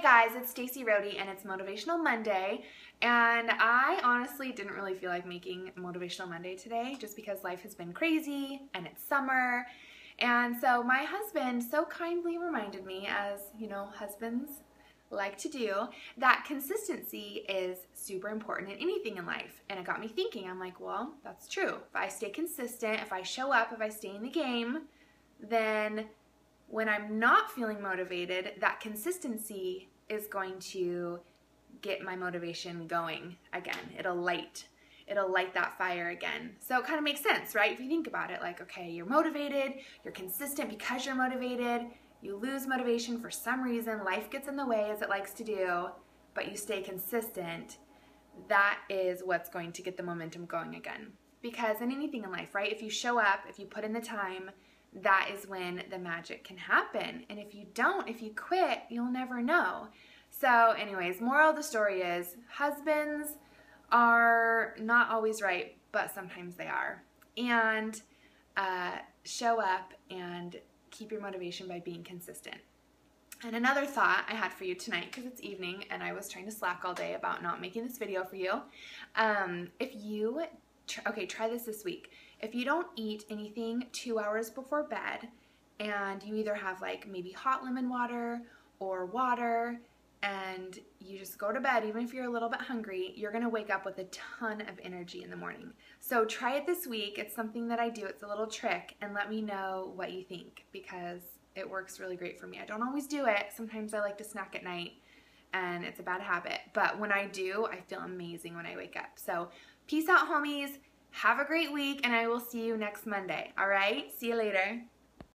Hey guys, it's Stacey Rohde and it's Motivational Monday, and I honestly didn't really feel like making Motivational Monday today just because life has been crazy and it's summer. And so my husband so kindly reminded me, as you know, husbands like to do, that consistency is super important in anything in life. And it got me thinking. I'm like, well, that's true. If I stay consistent, if I show up, if I stay in the game, then when I'm not feeling motivated, that consistency is going to get my motivation going again. It'll light that fire again. So it kind of makes sense, right? If you think about it, like, okay, you're motivated, you're consistent because you're motivated, you lose motivation for some reason, life gets in the way as it likes to do, but you stay consistent, that is what's going to get the momentum going again. Because in anything in life, right, if you show up, if you put in the time, that is when the magic can happen. And if you don't, if you quit, you'll never know. So anyways, moral of the story is husbands are not always right, but sometimes they are. And show up and keep your motivation by being consistent. And another thought I had for you tonight, because it's evening and I was trying to slack all day about not making this video for you. If you, try this week. If you don't eat anything 2 hours before bed and you either have like maybe hot lemon water or water and you just go to bed, even if you're a little bit hungry, you're gonna wake up with a ton of energy in the morning. So try it this week. It's something that I do. It's a little trick, and let me know what you think because it works really great for me. I don't always do it. Sometimes I like to snack at night and it's a bad habit, but when I do, I feel amazing when I wake up. So peace out, homies. Have a great week, and I will see you next Monday. All right? See you later.